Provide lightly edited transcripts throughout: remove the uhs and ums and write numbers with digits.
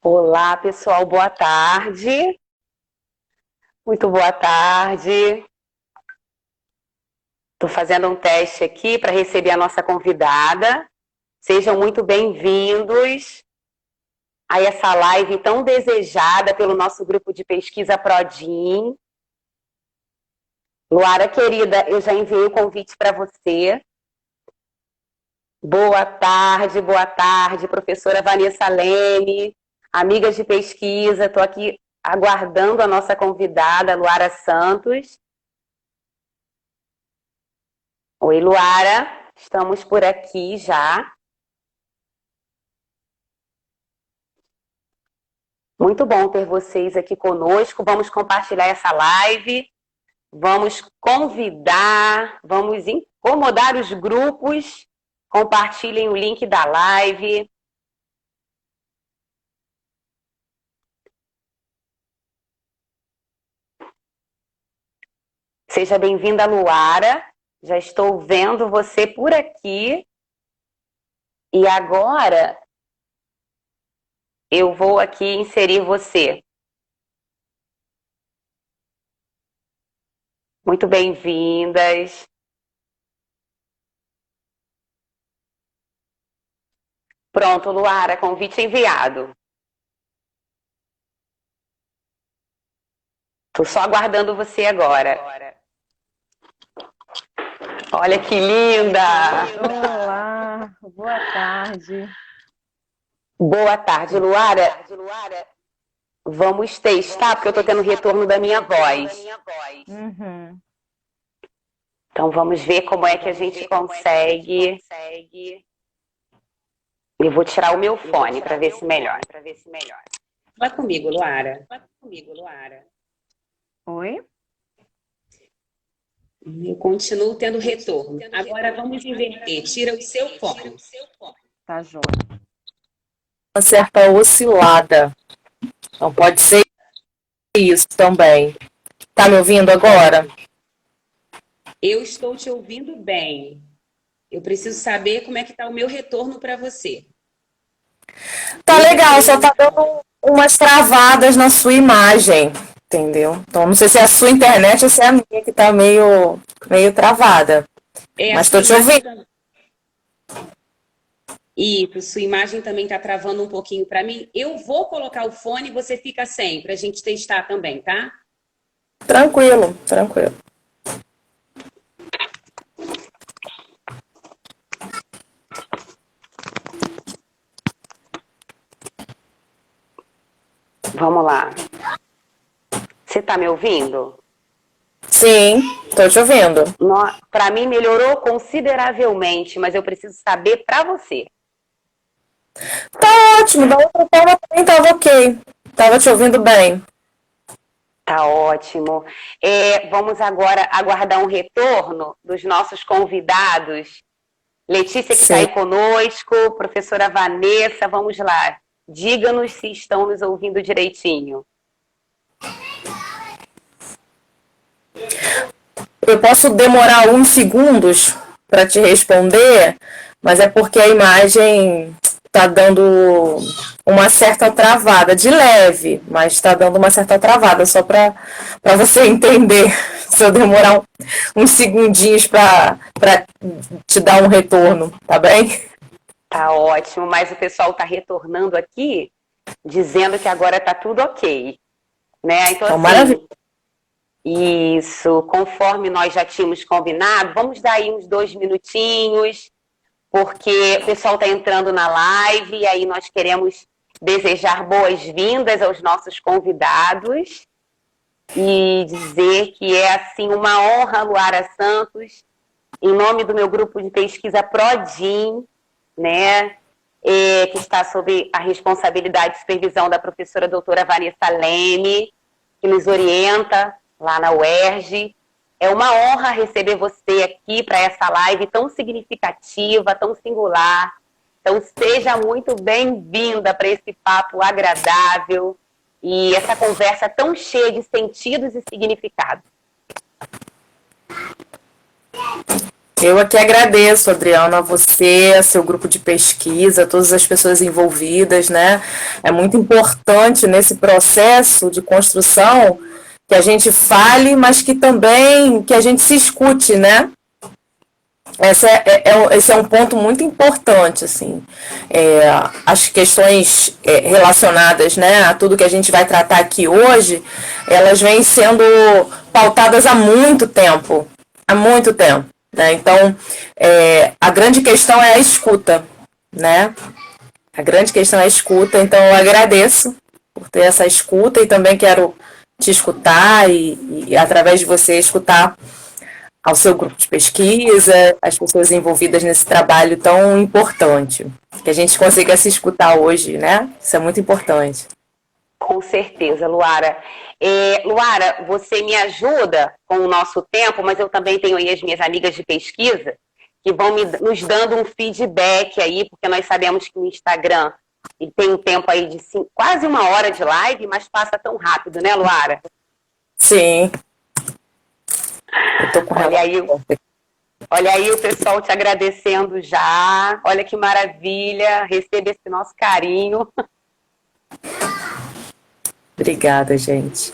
Olá, pessoal, boa tarde. Muito boa tarde. Estou fazendo um teste aqui para receber a nossa convidada. Sejam muito bem-vindos a essa live tão desejada pelo nosso grupo de pesquisa Prodim. Luara, querida, eu já enviei o convite para você. Boa tarde, professora Vanessa Leme, amigas de pesquisa. Estou aqui aguardando a nossa convidada, Luara Santos. Oi, Luara, estamos por aqui já. Muito bom ter vocês aqui conosco. Vamos compartilhar essa live, vamos convidar, vamos incomodar os grupos. Compartilhem o link da live. Seja bem-vinda, Luara. Já estou vendo você por aqui. E agora eu vou aqui inserir você. Muito bem-vindas. Pronto, Luara, convite enviado. Estou só aguardando você agora. Olha que linda! Olá, boa tarde. Boa tarde, Luara. Vamos testar, porque eu estou tendo retorno da minha voz. Uhum. Então vamos ver como é que a gente consegue. Eu vou tirar o meu fone para ver se melhora. Fala comigo, Luara. Oi? Eu continuo tendo retorno. Agora vamos inverter. Tira o seu fone. Tá joia. Uma certa oscilada. Então pode ser isso também. Tá me ouvindo agora? Eu estou te ouvindo bem. Eu preciso saber como é que está o meu retorno para você. Tá legal, só tá dando umas travadas na sua imagem, entendeu? Então não sei se é a sua internet ou se é a minha que tá meio travada. Mas tô te ouvindo. Isso, sua imagem também está travando um pouquinho para mim. Eu vou colocar o fone e você fica sem, para a gente testar também, tá? Tranquilo. Vamos lá. Você está me ouvindo? Sim, tô te ouvindo. Para mim melhorou consideravelmente, mas eu preciso saber para você. Tá ótimo, da outra forma também tava ok. Tava te ouvindo bem. Tá ótimo. Vamos agora aguardar um retorno dos nossos convidados. Letícia, que está aí conosco, professora Vanessa, vamos lá. Diga-nos se estão nos ouvindo direitinho. Eu posso demorar uns segundos para te responder, mas é porque a imagem tá dando uma certa travada, de leve, mas está dando uma certa travada, só para você entender, se eu demorar uns segundinhos para te dar um retorno, tá bem? Tá ótimo, mas o pessoal tá retornando aqui, dizendo que agora tá tudo ok, né? Então, assim, maravilha. Isso, conforme nós já tínhamos combinado, vamos dar aí uns 2 minutinhos, porque o pessoal está entrando na live e aí nós queremos desejar boas-vindas aos nossos convidados e dizer que é, assim, uma honra, Luara Santos, em nome do meu grupo de pesquisa Prodim, né, que está sob a responsabilidade e supervisão da professora doutora Vanessa Leme, que nos orienta lá na UERJ. É uma honra receber você aqui para essa live tão significativa, tão singular. Então, seja muito bem-vinda para esse papo agradável e essa conversa tão cheia de sentidos e significados. Eu aqui agradeço, Adriana, a você, a seu grupo de pesquisa, a todas as pessoas envolvidas, né? É muito importante nesse processo de construção que a gente fale, mas que também que a gente se escute, né? Esse é um ponto muito importante, assim. As questões relacionadas, né, a tudo que a gente vai tratar aqui hoje, elas vêm sendo pautadas há muito tempo, né? Então, a grande questão é a escuta, né? A grande questão é a escuta, então eu agradeço por ter essa escuta e também quero te escutar e através de você escutar ao seu grupo de pesquisa, as pessoas envolvidas nesse trabalho tão importante. Que a gente consiga se escutar hoje, né? Isso é muito importante. Com certeza, Luara. Luara, você me ajuda com o nosso tempo, mas eu também tenho aí as minhas amigas de pesquisa que vão nos dando um feedback aí, porque nós sabemos que o Instagram ele tem um tempo aí de quase 1 hora de live, mas passa tão rápido, né, Luara? Sim. Eu tô com olha aí o pessoal te agradecendo já. Olha que maravilha. Receba esse nosso carinho. Obrigada, gente.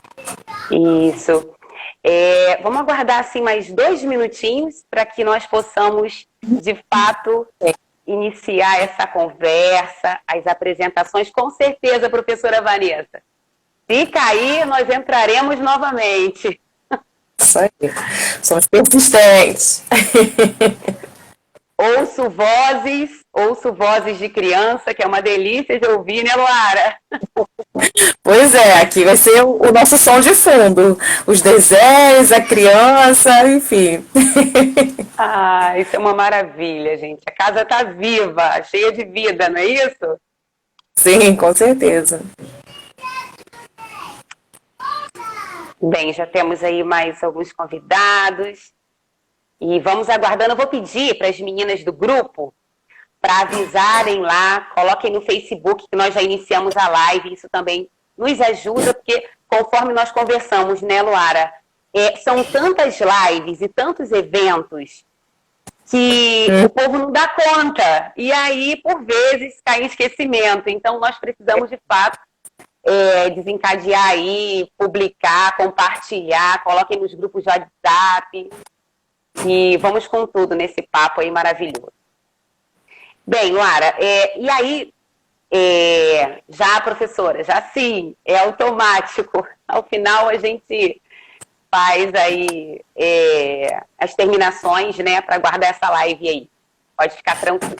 Isso. Vamos aguardar assim mais 2 minutinhos para que nós possamos, de fato, iniciar essa conversa, as apresentações. Com certeza, professora Vanessa. Se cair, nós entraremos novamente. Isso aí. Somos persistentes. Ouço vozes de criança, que é uma delícia de ouvir, né, Luara? Pois é, aqui vai ser o nosso som de fundo. Os desenhos, a criança, enfim. Isso é uma maravilha, gente. A casa está viva, cheia de vida, não é isso? Sim, com certeza. Bem, já temos aí mais alguns convidados. E vamos aguardando. Eu vou pedir para as meninas do grupo para avisarem lá, coloquem no Facebook que nós já iniciamos a live. Isso também nos ajuda, porque conforme nós conversamos, né, Luara? São tantas lives e tantos eventos que o povo não dá conta. E aí, por vezes, cai em esquecimento. Então, nós precisamos, de fato, desencadear aí, publicar, compartilhar, coloquem nos grupos de WhatsApp e vamos com tudo nesse papo aí maravilhoso. Bem, Luara, e aí, já, professora, já sim, é automático. Ao final a gente faz aí as terminações, né, para guardar essa live aí. Pode ficar tranquilo.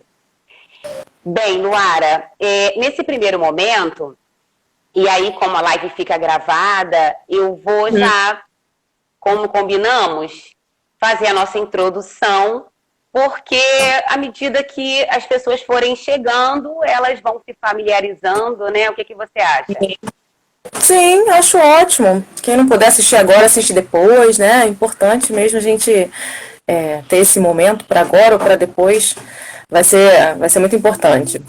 Bem, Luara, nesse primeiro momento, e aí, como a live fica gravada, eu vou já, como combinamos, fazer a nossa introdução, porque à medida que as pessoas forem chegando, elas vão se familiarizando, né? O que você acha? Sim, acho ótimo. Quem não puder assistir agora, assiste depois, né? É importante mesmo a gente ter esse momento para agora ou para depois. Vai ser muito importante.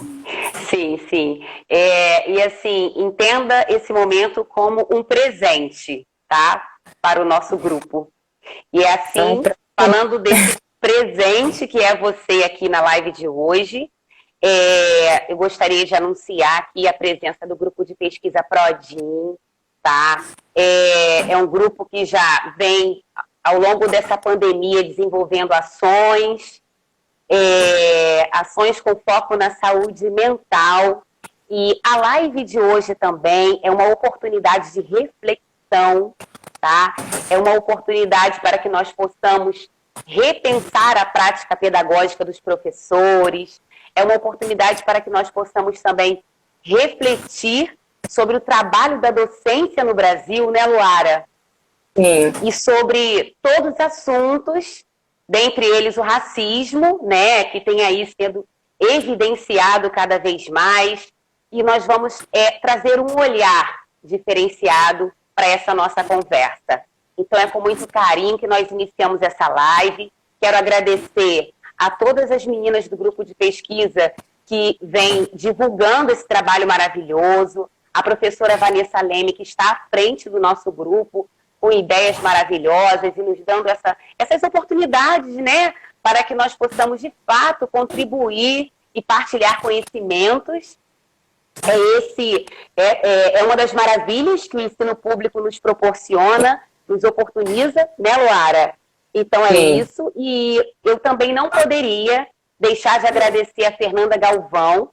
Sim, sim. E assim, entenda esse momento como um presente, tá? Para o nosso grupo. E é assim, falando desse presente que é você aqui na live de hoje, eu gostaria de anunciar aqui a presença do grupo de pesquisa Prodim, tá? É um grupo que já vem, ao longo dessa pandemia, desenvolvendo ações com foco na saúde mental. E a live de hoje também é uma oportunidade de reflexão, tá? É uma oportunidade para que nós possamos repensar a prática pedagógica dos professores, é uma oportunidade para que nós possamos também refletir sobre o trabalho da docência no Brasil, né, Luara? Sim. E sobre todos os assuntos, dentre eles o racismo, né, que tem aí sendo evidenciado cada vez mais, e nós vamos trazer um olhar diferenciado para essa nossa conversa. Então é com muito carinho que nós iniciamos essa live. Quero agradecer a todas as meninas do grupo de pesquisa que vem divulgando esse trabalho maravilhoso, a professora Vanessa Leme, que está à frente do nosso grupo, com ideias maravilhosas e nos dando essas oportunidades, né, para que nós possamos, de fato, contribuir e partilhar conhecimentos. É uma das maravilhas que o ensino público nos proporciona, nos oportuniza, né, Luara? Então é isso. E eu também não poderia deixar de agradecer a Fernanda Galvão,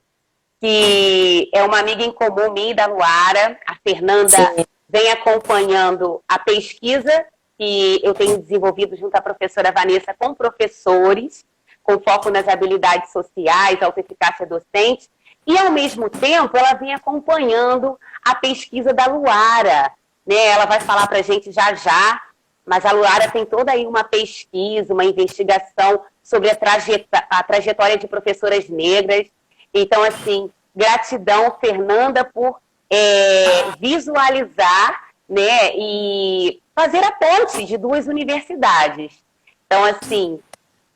que é uma amiga em comum minha e da Luara. A Fernanda vem acompanhando a pesquisa que eu tenho desenvolvido junto à professora Vanessa com professores, com foco nas habilidades sociais, autoeficácia docente, e ao mesmo tempo ela vem acompanhando a pesquisa da Luara, né? Ela vai falar para a gente já já, mas a Luara tem toda aí uma pesquisa, uma investigação sobre a trajetória de professoras negras. Então, assim, gratidão, Fernanda, por visualizar, né, e fazer a ponte de duas universidades. Então, assim,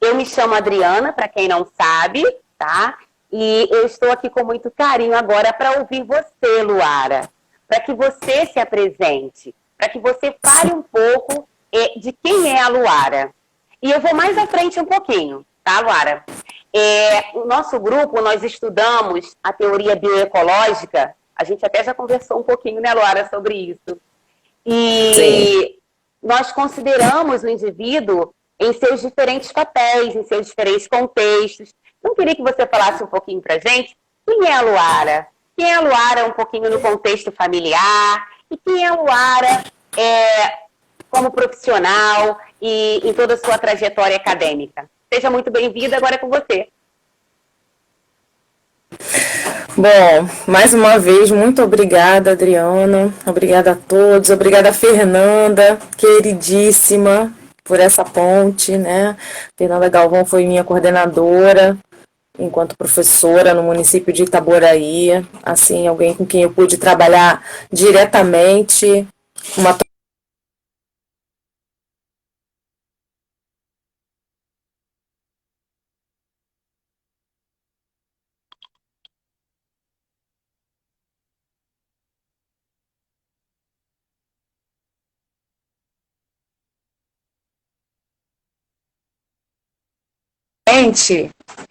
eu me chamo Adriana, para quem não sabe, tá? E eu estou aqui com muito carinho agora para ouvir você, Luara, para que você se apresente, para que você fale um pouco de quem é a Luara. E eu vou mais à frente um pouquinho, tá, Luara? O nosso grupo, nós estudamos a teoria bioecológica, a gente até já conversou um pouquinho, né, Luara, sobre isso. E nós consideramos o indivíduo em seus diferentes papéis, em seus diferentes contextos. Então, queria que você falasse um pouquinho para a gente quem é a Luara. Quem é a Luara um pouquinho no contexto familiar e quem é a Luara como profissional e em toda a sua trajetória acadêmica. Seja muito bem-vinda, agora é com você. Bom, mais uma vez, muito obrigada, Adriana. Obrigada a todos. Obrigada, Fernanda, queridíssima, por essa ponte, né? Fernanda Galvão foi minha coordenadora enquanto professora no município de Itaboraí. Assim, alguém com quem eu pude trabalhar diretamente, uma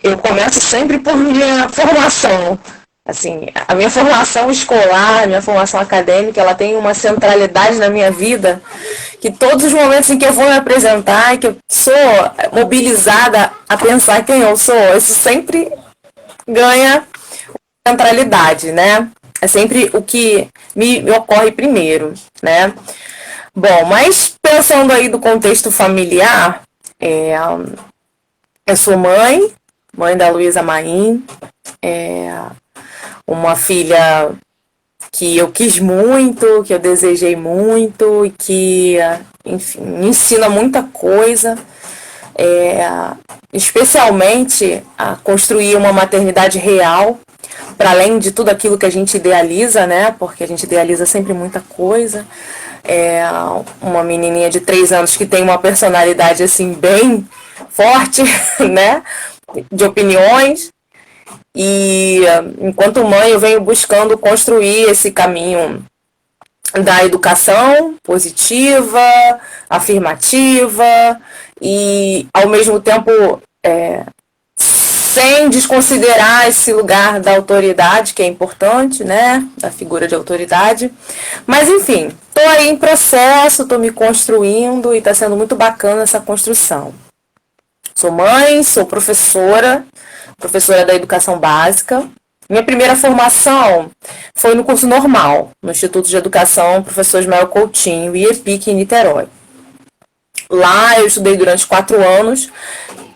eu começo sempre por minha formação. Assim, a minha formação escolar, a minha formação acadêmica, ela tem uma centralidade na minha vida que todos os momentos em que eu vou me apresentar e que eu sou mobilizada a pensar quem eu sou, isso sempre ganha centralidade, né? É sempre o que me ocorre primeiro, né? Bom, mas pensando aí do contexto familiar, eu sou mãe da Luísa Maim, uma filha que eu quis muito, que eu desejei muito e que, enfim, me ensina muita coisa, especialmente a construir uma maternidade real, para além de tudo aquilo que a gente idealiza, né? Porque a gente idealiza sempre muita coisa. Uma menininha de 3 anos que tem uma personalidade assim bem forte, né? De opiniões. E enquanto mãe eu venho buscando construir esse caminho da educação positiva, afirmativa e ao mesmo tempo sem desconsiderar esse lugar da autoridade, que é importante, né? Da figura de autoridade. Mas enfim, estou aí em processo, estou me construindo e está sendo muito bacana essa construção. Sou mãe, sou professora da educação básica. Minha primeira formação foi no curso normal, no Instituto de Educação Professor Ismael Coutinho, IEPIC, em Niterói. Lá eu estudei durante 4 anos,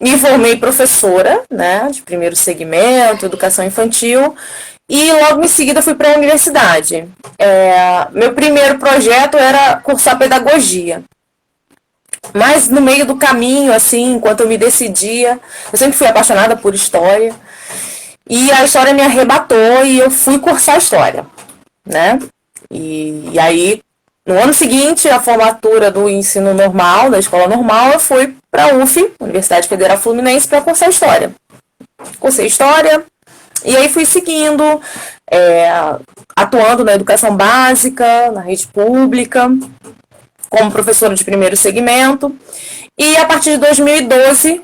me formei professora, né, de primeiro segmento, educação infantil, e logo em seguida fui para a universidade. Meu primeiro projeto era cursar pedagogia. Mas no meio do caminho, assim, enquanto eu me decidia, eu sempre fui apaixonada por história, e a história me arrebatou e eu fui cursar história, né? E aí, no ano seguinte, a formatura do ensino normal, da escola normal, eu fui para a UF, Universidade Federal Fluminense, para cursar história. Cursei história, e aí fui seguindo, atuando na educação básica, na rede pública, como professora de primeiro segmento. E a partir de 2012,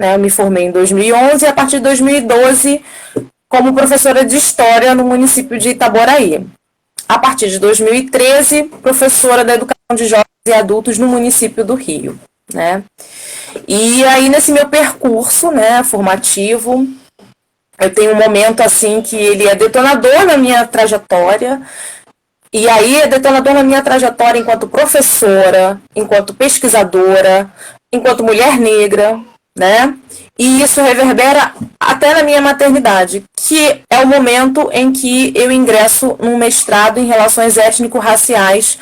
né? Eu me formei em 2011 e a partir de 2012 como professora de História no município de Itaboraí. A partir de 2013, professora da Educação de Jovens e Adultos no município do Rio, né? E aí, nesse meu percurso, né, formativo, eu tenho um momento, assim, que ele é detonador na minha trajetória, e aí é detonador na minha trajetória enquanto professora, enquanto pesquisadora, enquanto mulher negra, né? E isso reverbera até na minha maternidade, que é o momento em que eu ingresso num mestrado em Relações Étnico-Raciais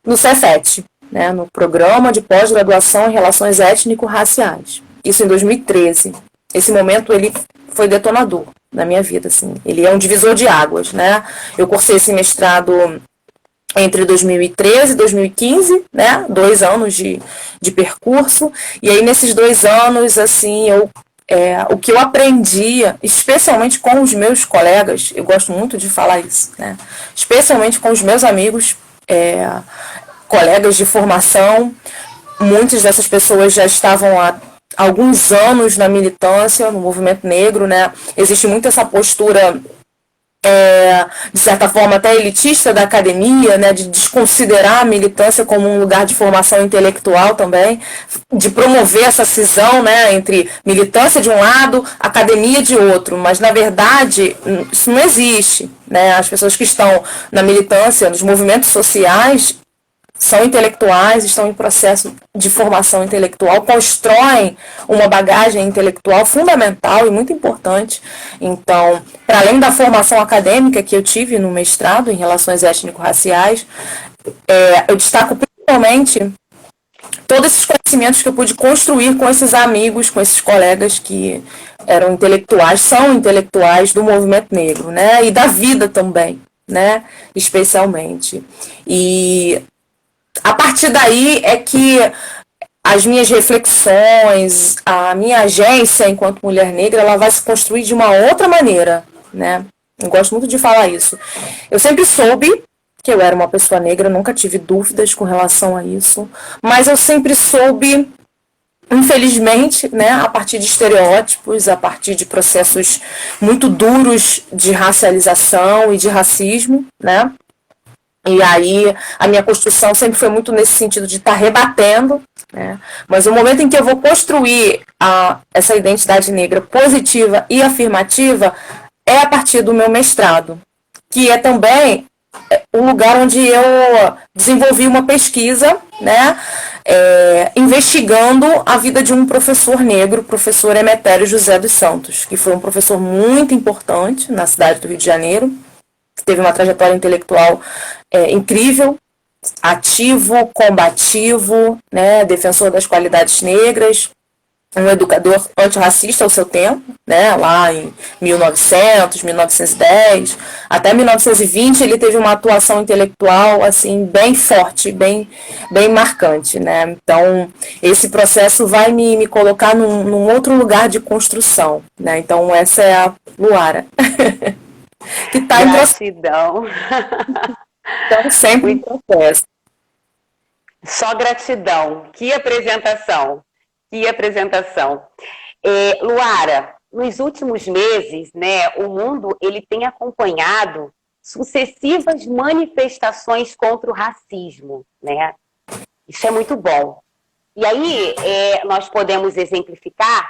no Cefet, né? No Programa de Pós-Graduação em Relações Étnico-Raciais. Isso em 2013. Esse momento, ele foi detonador na minha vida, assim. Ele é um divisor de águas, né? Eu cursei esse mestrado entre 2013 e 2015, né? 2 anos de percurso. E aí, nesses 2 anos, assim, o que eu aprendia, especialmente com os meus colegas, eu gosto muito de falar isso, né? Especialmente com os meus amigos, colegas de formação, muitas dessas pessoas já estavam há alguns anos na militância, no movimento negro, né? Existe muito essa postura, de certa forma, até elitista da academia, né? De desconsiderar a militância como um lugar de formação intelectual também, de promover essa cisão, né? Entre militância de um lado, academia de outro, mas, na verdade, isso não existe, né? As pessoas que estão na militância, nos movimentos sociais, são intelectuais, estão em processo de formação intelectual, constroem uma bagagem intelectual fundamental e muito importante. Então, para além da formação acadêmica que eu tive no mestrado em Relações Étnico-Raciais, eu destaco principalmente todos esses conhecimentos que eu pude construir com esses amigos, com esses colegas que eram intelectuais, são intelectuais do movimento negro, né? E da vida também, né? Especialmente. E a partir daí é que as minhas reflexões, a minha agência enquanto mulher negra, ela vai se construir de uma outra maneira, né? Eu gosto muito de falar isso. Eu sempre soube que eu era uma pessoa negra, nunca tive dúvidas com relação a isso, mas eu sempre soube, infelizmente, né, a partir de estereótipos, a partir de processos muito duros de racialização e de racismo, né? E aí a minha construção sempre foi muito nesse sentido de estar rebatendo, né? Mas o momento em que eu vou construir essa identidade negra positiva e afirmativa é a partir do meu mestrado, que é também o lugar onde eu desenvolvi uma pesquisa, né, investigando a vida de um professor negro, professor Emetério José dos Santos, que foi um professor muito importante na cidade do Rio de Janeiro, que teve uma trajetória intelectual incrível, ativo, combativo, né, defensor das qualidades negras, um educador antirracista ao seu tempo, né, lá em 1900, 1910, até 1920 ele teve uma atuação intelectual assim bem forte, bem marcante, né? Então esse processo vai me colocar num outro lugar de construção, né? Então essa é a Luara. Que tá gratidão. Então, sempre em processo. Só gratidão. Que apresentação. Que apresentação. Luara, nos últimos meses, né, o mundo ele tem acompanhado sucessivas manifestações contra o racismo, né? Isso é muito bom. E aí, nós podemos exemplificar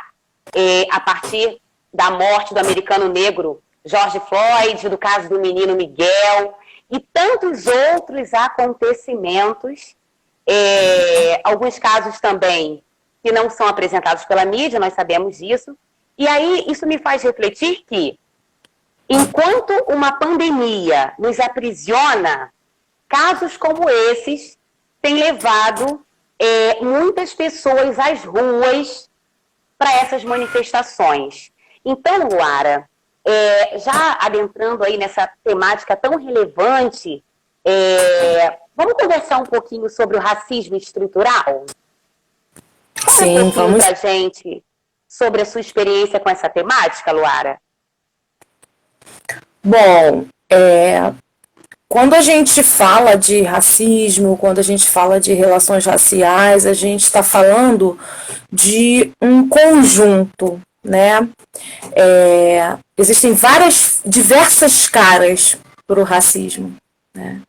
a partir da morte do americano negro George Floyd, do caso do menino Miguel e tantos outros acontecimentos, alguns casos também que não são apresentados pela mídia, nós sabemos disso. E aí isso me faz refletir que, enquanto uma pandemia nos aprisiona, casos como esses têm levado muitas pessoas às ruas para essas manifestações. Então, Luara, já adentrando aí nessa temática tão relevante, vamos conversar um pouquinho sobre o racismo estrutural? Sim, vamos. Pra gente sobre a sua experiência com essa temática, Luara? Bom, quando a gente fala de racismo, quando a gente fala de relações raciais, a gente está falando de um conjunto, né? Existem diversas caras para o racismo, né?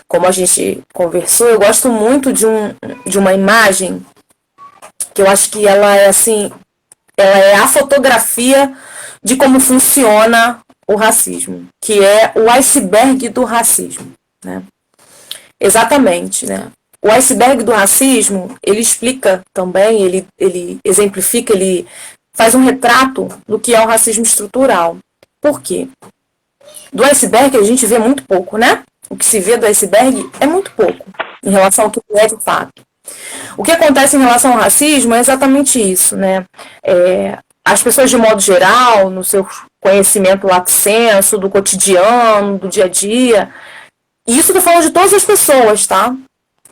Como a gente conversou, eu gosto muito de uma imagem que eu acho que ela é assim, ela é a fotografia de como funciona o racismo, que é o iceberg do racismo, né? Exatamente, né? O iceberg do racismo, ele explica também, ele exemplifica, ele faz um retrato do que é o racismo estrutural. Por quê? Do iceberg a gente vê muito pouco, né? O que se vê do iceberg é muito pouco em relação ao que é de fato. O que acontece em relação ao racismo é exatamente isso, né? As pessoas, de modo geral, no seu conhecimento lato sensu, do cotidiano, do dia a dia, e isso eu tô falando de todas as pessoas, tá?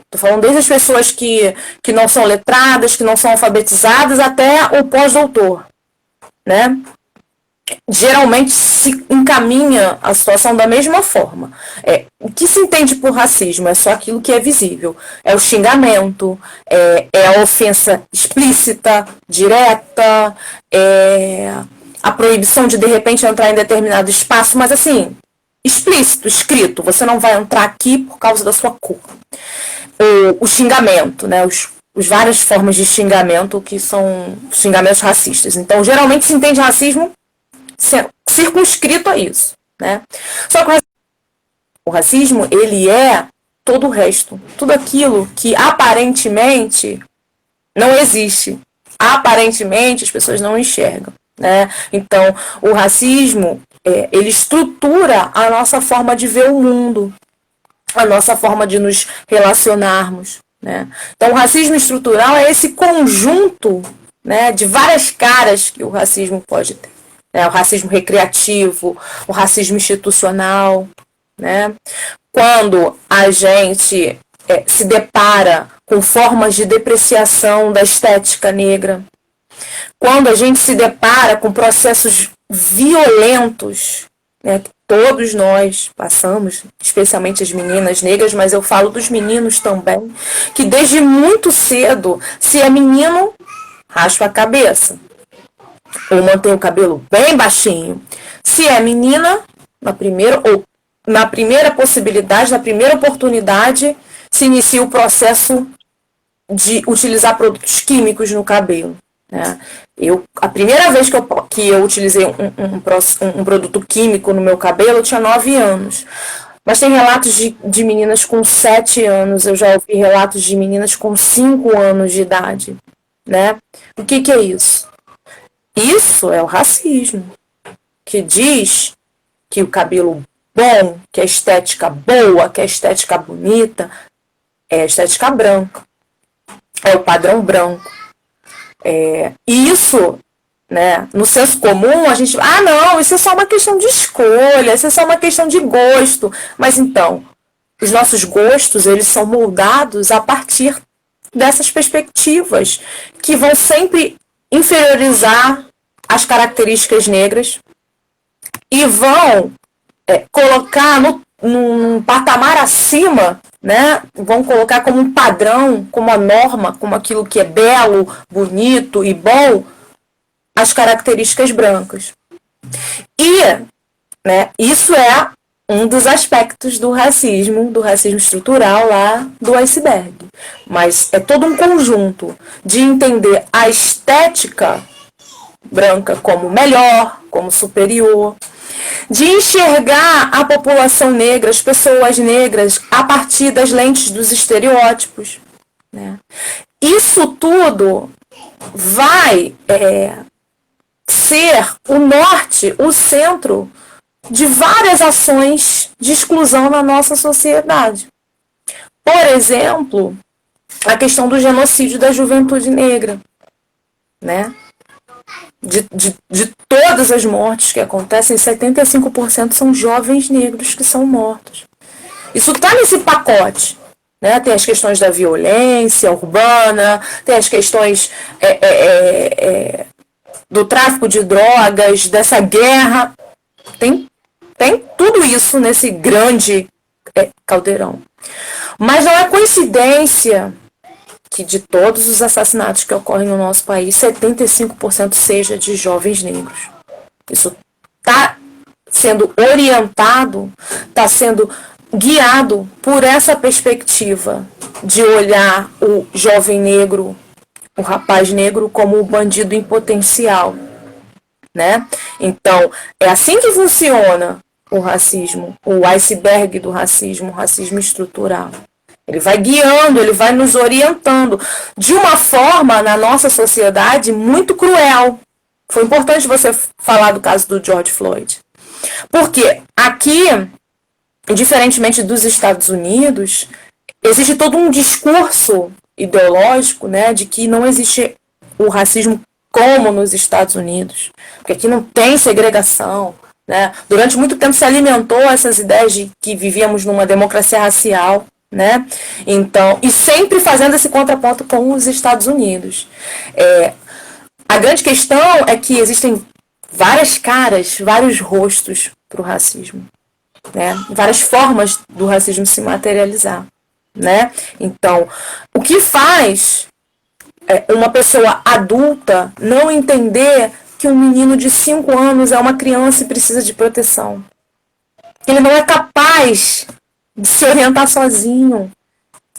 Tô falando desde as pessoas que não são letradas, que não são alfabetizadas, até o pós-doutor, né? Geralmente se encaminha a situação da mesma forma. O que se entende por racismo é só aquilo que é visível. É o xingamento, é a ofensa explícita, direta, a proibição de repente entrar em determinado espaço, mas assim, explícito, escrito, você não vai entrar aqui por causa da sua cor. O xingamento, né? Os várias formas de xingamento que são xingamentos racistas. Então, geralmente se entende racismo circunscrito a isso, né? Só que o racismo, ele é todo o resto, tudo aquilo que aparentemente não existe. Aparentemente as pessoas não enxergam, né? Então, o racismo, ele estrutura a nossa forma de ver o mundo, a nossa forma de nos relacionarmos, né? Então, o racismo estrutural é esse conjunto, né, de várias caras que o racismo pode ter. O racismo recreativo, o racismo institucional, né? Quando a gente se depara com formas de depreciação da estética negra, quando a gente se depara com processos violentos, né, que todos nós passamos, especialmente as meninas negras, mas eu falo dos meninos também, que desde muito cedo, se é menino, raspa a cabeça, ou mantém o cabelo bem baixinho. Se é menina, na primeira possibilidade, na primeira oportunidade, se inicia o processo de utilizar produtos químicos no cabelo, né? A primeira vez que eu utilizei um produto químico no meu cabelo, eu tinha 9 anos. Mas tem relatos de meninas com 7 anos, eu já ouvi relatos de meninas com 5 anos de idade, né? O que é isso? Isso é o racismo, que diz que o cabelo bom, que a estética boa, que a estética bonita, é a estética branca, é o padrão branco. Isso, né, no senso comum, a gente... não, isso é só uma questão de escolha, isso é só uma questão de gosto. Mas então, os nossos gostos, eles são moldados a partir dessas perspectivas, que vão sempre inferiorizar as características negras e vão colocar num patamar acima, né? Vão colocar como um padrão, como a norma, como aquilo que é belo, bonito e bom, as características brancas. E, né, isso é um dos aspectos do racismo estrutural lá do iceberg. Mas é todo um conjunto de entender a estética branca como melhor, como superior, de enxergar a população negra, as pessoas negras, a partir das lentes dos estereótipos, né? Isso tudo vai ser o norte, o centro de várias ações de exclusão na nossa sociedade. Por exemplo, a questão do genocídio da juventude negra, né? De todas as mortes que acontecem, 75% são jovens negros que são mortos. Isso está nesse pacote, né? Tem as questões da violência urbana, tem as questões do tráfico de drogas, dessa guerra. Tem tudo isso nesse grande Caldeirão. Mas não é coincidência que de todos os assassinatos que ocorrem no nosso país, 75% seja de jovens negros. Isso está sendo orientado, está sendo guiado por essa perspectiva de olhar o jovem negro, o rapaz negro, como um bandido em potencial, né? Então, é assim que funciona o racismo, o iceberg do racismo, o racismo estrutural. Ele vai guiando, ele vai nos orientando de uma forma, na nossa sociedade, muito cruel. Foi importante você falar do caso do George Floyd. Porque aqui, diferentemente dos Estados Unidos, existe todo um discurso ideológico, né, de que não existe o racismo como nos Estados Unidos. Porque aqui não tem segregação, né? Durante muito tempo se alimentou essas ideias de que vivíamos numa democracia racial, né? Então, e sempre fazendo esse contraponto com os Estados Unidos. A grande questão é que existem várias caras, vários rostos para o racismo, né? Várias formas do racismo se materializar, né? Então, o que faz uma pessoa adulta não entender que um menino de 5 anos é uma criança e precisa de proteção? Ele não é capaz de se orientar sozinho.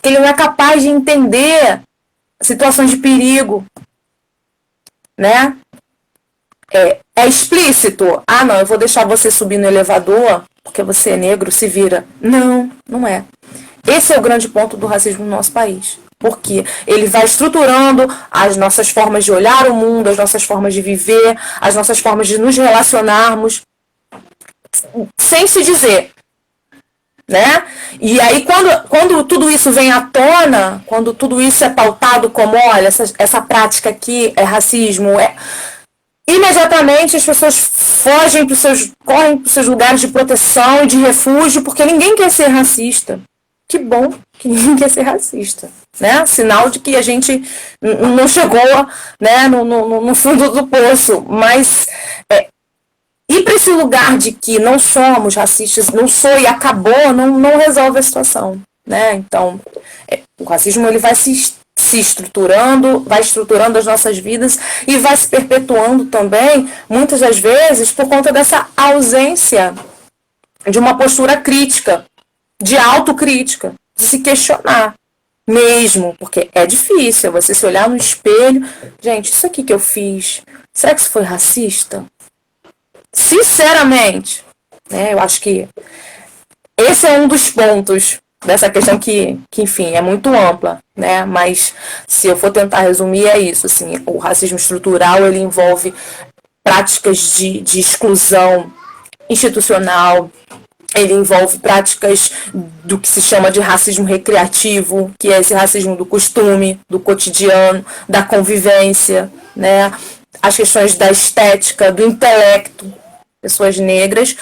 Ele não é capaz de entender situações de perigo, né? É explícito. Ah, não, eu vou deixar você subir no elevador porque você é negro, se vira. Não, não é. Esse é o grande ponto do racismo no nosso país. Porque ele vai estruturando as nossas formas de olhar o mundo, as nossas formas de viver, as nossas formas de nos relacionarmos, sem se dizer, né? E aí quando tudo isso vem à tona, quando tudo isso é pautado como, olha, essa prática aqui é racismo, imediatamente as pessoas correm para os seus lugares de proteção e de refúgio, porque ninguém quer ser racista. Que bom que ninguém quer ser racista, né? Sinal de que a gente não chegou, né, no fundo do poço. Mas ir para esse lugar de que não somos racistas, não sou e acabou, não resolve a situação, né? Então, o racismo ele vai se estruturando, vai estruturando as nossas vidas e vai se perpetuando também, muitas das vezes, por conta dessa ausência de uma postura crítica, de autocrítica, de se questionar mesmo, porque é difícil você se olhar no espelho, gente, isso aqui que eu fiz, será que isso foi racista? Sinceramente, né, eu acho que esse é um dos pontos dessa questão que enfim, é muito ampla, né, mas se eu for tentar resumir é isso, assim, o racismo estrutural, ele envolve práticas de exclusão institucional, ele envolve práticas do que se chama de racismo recreativo, que é esse racismo do costume, do cotidiano, da convivência, né? As questões da estética, do intelecto, pessoas negras,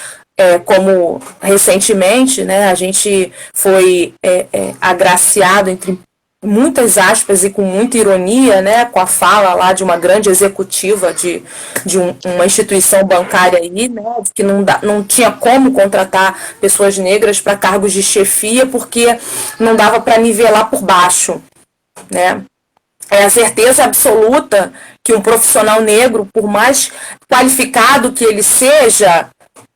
como recentemente, né, a gente foi agraciado, entre muitas aspas e com muita ironia, né, com a fala lá de uma grande executiva de uma instituição bancária aí, né, que não tinha como contratar pessoas negras para cargos de chefia porque não dava para nivelar por baixo, né? É a certeza absoluta que um profissional negro, por mais qualificado que ele seja,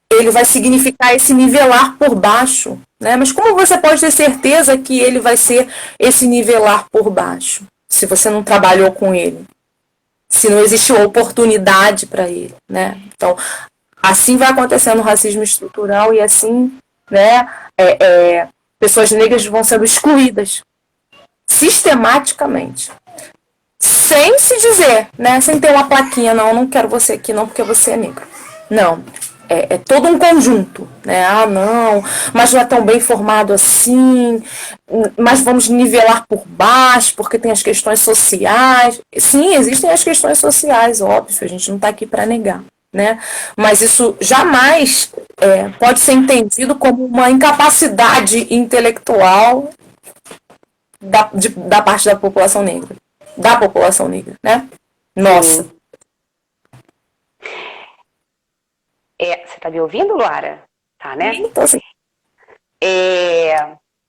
ele vai significar esse nivelar por baixo, né? Mas como você pode ter certeza que ele vai ser esse nivelar por baixo, se você não trabalhou com ele, se não existiu oportunidade para ele, né? Então, assim vai acontecendo o racismo estrutural e assim, né, pessoas negras vão sendo excluídas sistematicamente, sem se dizer, né, sem ter uma plaquinha, não quero você aqui não porque você é negro. Não. É todo um conjunto, né? Ah, não, mas não é tão bem formado assim, mas vamos nivelar por baixo, porque tem as questões sociais. Sim, existem as questões sociais, óbvio, a gente não está aqui para negar, né? Mas isso jamais pode ser entendido como uma incapacidade intelectual da parte da população negra. Da população negra, né? Nossa. Você está me ouvindo, Luara? Tá, né? Então, assim.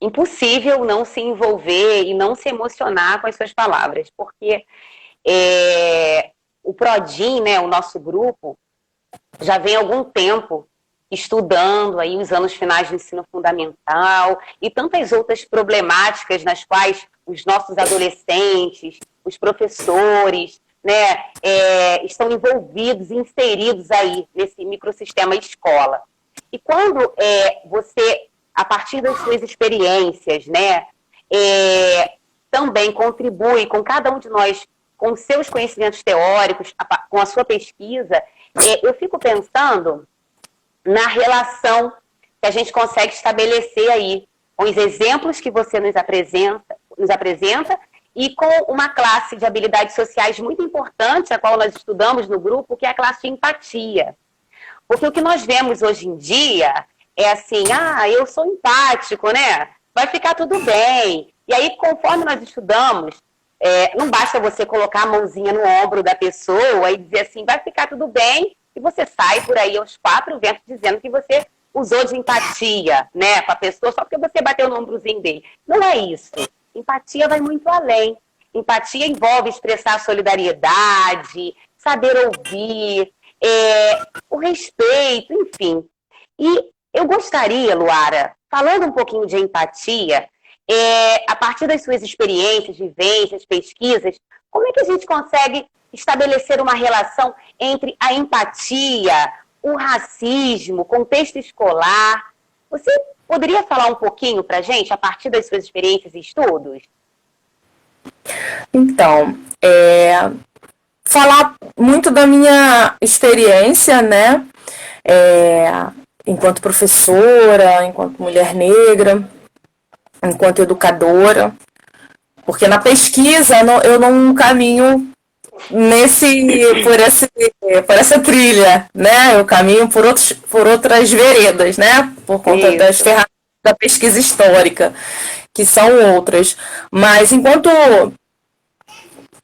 impossível não se envolver e não se emocionar com as suas palavras, porque o Prodim, né, o nosso grupo, já vem há algum tempo estudando aí os anos finais do ensino fundamental e tantas outras problemáticas nas quais os nossos adolescentes, os professores, né, estão envolvidos, inseridos aí nesse microsistema escola. E quando você, a partir das suas experiências, né, também contribui com cada um de nós, com seus conhecimentos teóricos, com a sua pesquisa, eu fico pensando na relação que a gente consegue estabelecer aí, com os exemplos que você nos apresenta e com uma classe de habilidades sociais muito importante, a qual nós estudamos no grupo, que é a classe de empatia. Porque o que nós vemos hoje em dia é assim, eu sou empático, né? Vai ficar tudo bem. E aí, conforme nós estudamos, não basta você colocar a mãozinha no ombro da pessoa e dizer assim, vai ficar tudo bem, e você sai por aí aos 4 ventos dizendo que você usou de empatia, né, com a pessoa só porque você bateu no ombrozinho dele. Não é isso. Empatia vai muito além. Empatia envolve expressar solidariedade, saber ouvir, o respeito, enfim. E eu gostaria, Luara, falando um pouquinho de empatia, a partir das suas experiências, vivências, pesquisas, como é que a gente consegue estabelecer uma relação entre a empatia, o racismo, o contexto escolar? Você poderia falar um pouquinho para a gente, a partir das suas experiências e estudos? Então, falar muito da minha experiência, né, enquanto professora, enquanto mulher negra, enquanto educadora, porque na pesquisa eu não caminho por essa trilha, né? Eu caminho por outras veredas, né? Por conta das ferramentas da pesquisa histórica, que são outras. Mas enquanto